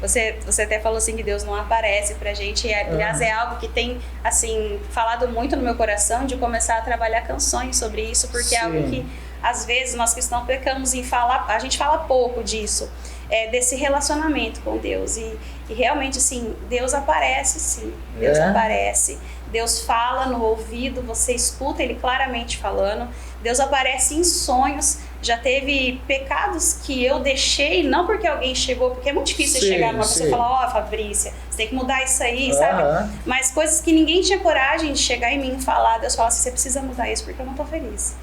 Você até falou assim que Deus não aparece pra gente, e aliás é algo que tem assim falado muito no meu coração, de começar a trabalhar canções sobre isso, porque é algo que às vezes nós cristãos pecamos em falar, a gente fala pouco disso, desse relacionamento com Deus, e realmente assim, Deus aparece sim, Deus aparece, Deus fala no ouvido, você escuta Ele claramente falando, Deus aparece em sonhos. Já teve pecados que eu deixei, não porque alguém chegou, porque é muito difícil chegar numa pessoa e falar, ó, Fabrícia, você tem que mudar isso aí, sabe? Mas coisas que ninguém tinha coragem de chegar em mim e falar, Deus fala assim, você precisa mudar isso porque eu não tô feliz.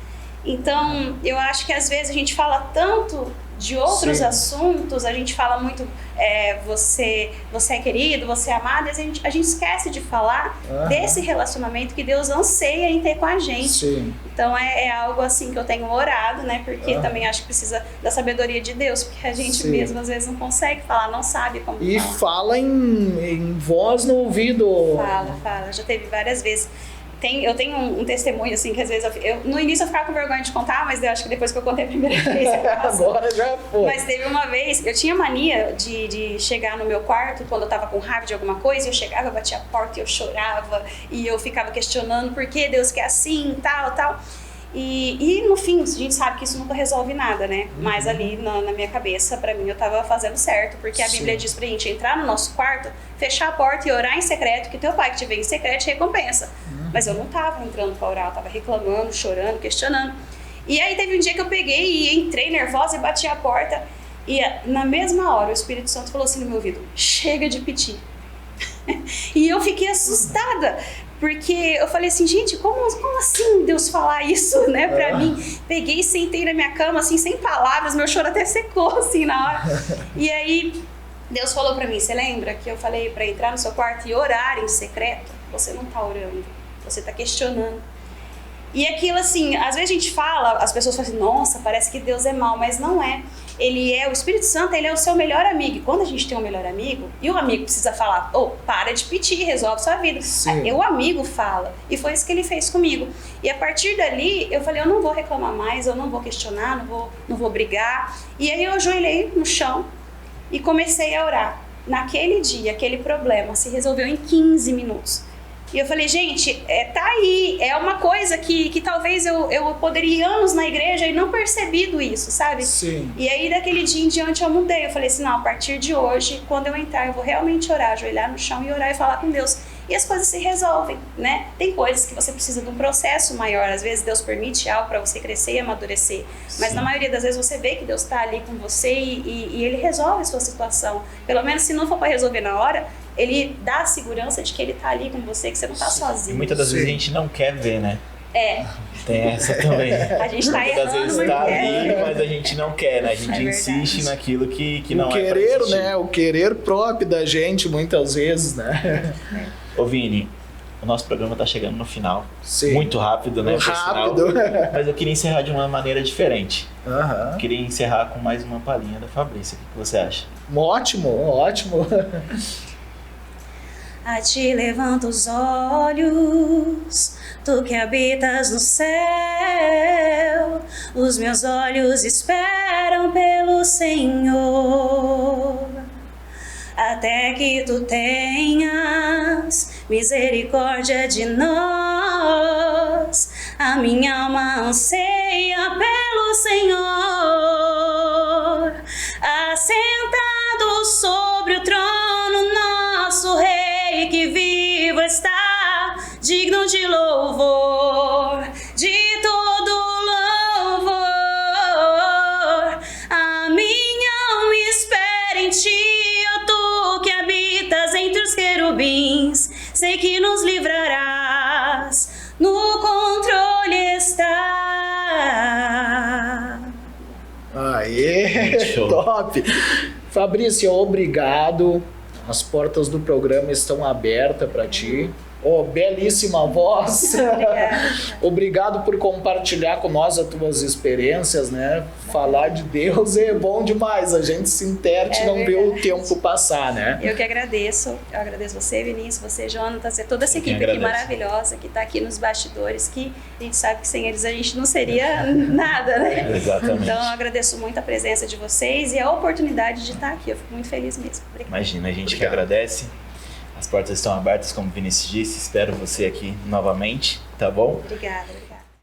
Então, eu acho que às vezes a gente fala tanto de outros assuntos, a gente fala muito, você é querido, você é amado, e a gente esquece de falar desse relacionamento que Deus anseia em ter com a gente. Então é algo assim que eu tenho orado, né? Porque também acho que precisa da sabedoria de Deus, porque a gente mesmo às vezes não consegue falar, não sabe como falar. E fala em voz no ouvido. Fala. Já teve várias vezes. Eu tenho um testemunho, assim, que às vezes no início eu ficava com vergonha de contar, mas eu acho que depois que eu contei a primeira vez agora já foi. Mas teve uma vez, eu tinha mania de chegar no meu quarto quando eu tava com raiva de alguma coisa, eu chegava, eu batia a porta e eu chorava, e eu ficava questionando por que Deus quer assim, tal. E no fim, a gente sabe que isso nunca resolve nada, né? Mas ali na minha cabeça, pra mim, eu tava fazendo certo, porque a Bíblia diz pra gente entrar no nosso quarto, fechar a porta e orar em secreto, que teu pai que te vê em secreto te recompensa. Mas eu não tava entrando pra orar, eu tava reclamando, chorando, questionando. E aí teve um dia que eu peguei e entrei nervosa e bati a porta, e na mesma hora o Espírito Santo falou assim no meu ouvido, chega de pedir. E eu fiquei assustada, porque eu falei assim, gente, como assim Deus falar isso, né, pra mim? Peguei e sentei na minha cama, assim, sem palavras, meu choro até secou, assim, na hora. E aí, Deus falou pra mim, você lembra que eu falei pra entrar no seu quarto e orar em secreto? Você não tá orando, você tá questionando. E aquilo assim, às vezes a gente fala, as pessoas falam assim, nossa, parece que Deus é mau, mas não é. O Espírito Santo, ele é o seu melhor amigo. E quando a gente tem um melhor amigo, e o amigo precisa falar, para de pedir, resolve sua vida. Aí, o amigo fala. E foi isso que ele fez comigo. E a partir dali, eu falei, eu não vou reclamar mais, eu não vou questionar, não vou brigar. E aí eu ajoelhei no chão e comecei a orar. Naquele dia, aquele problema se resolveu em 15 minutos. E eu falei, gente, tá aí, é uma coisa que talvez eu poderia ir anos na igreja e não percebido isso, sabe? Sim. E aí, daquele dia em diante, eu mudei. Eu falei assim, não, a partir de hoje, quando eu entrar, eu vou realmente orar, ajoelhar no chão e orar e falar com Deus. E as coisas se resolvem, né? Tem coisas que você precisa de um processo maior. Às vezes, Deus permite algo para você crescer e amadurecer. Sim. Mas na maioria das vezes, você vê que Deus tá ali com você e Ele resolve a sua situação. Pelo menos, se não for para resolver na hora, Ele dá a segurança de que Ele tá ali com você, que você não tá sozinho. E muitas das vezes a gente não quer ver, né? Tem essa também. A gente tá errando, às vezes tá ali, mas a gente não quer, né? A gente insiste naquilo que não é pra querer, existir. né? O querer próprio da gente, muitas vezes, né? Ô Vini, o nosso programa tá chegando no final. Sim. Muito rápido, né? Rápido. Mas eu queria encerrar de uma maneira diferente. Eu queria encerrar com mais uma palhinha da Fabrícia. O que você acha? Ótimo. A ti levanto os olhos, tu que habitas no céu. Os meus olhos esperam pelo Senhor, até que tu tenhas misericórdia de nós. A minha alma anseia pelo Senhor, assentado sobre o trono, nosso Rei que vivo está, digno de louvor, de todo louvor. A minha alma espera em ti, ó tu que habitas entre os querubins, sei que nos livrarás, no controle está. Aê, top! Fabrícia, obrigado. As portas do programa estão abertas para ti. Oh, belíssima voz. Obrigada. Obrigado por compartilhar com nós as tuas experiências, né? Falar de Deus é bom demais. A gente se interte e não vê o tempo passar, né? Eu que agradeço. Eu agradeço você, Vinícius, você, Jonatas, toda essa equipe aqui maravilhosa que está aqui nos bastidores, que a gente sabe que sem eles a gente não seria nada, né? Exatamente. Então eu agradeço muito a presença de vocês e a oportunidade de estar aqui. Eu fico muito feliz mesmo. Obrigada. Imagina, a gente que agradece. As portas estão abertas, como o Vinícius disse. Espero você aqui novamente, tá bom? Obrigada.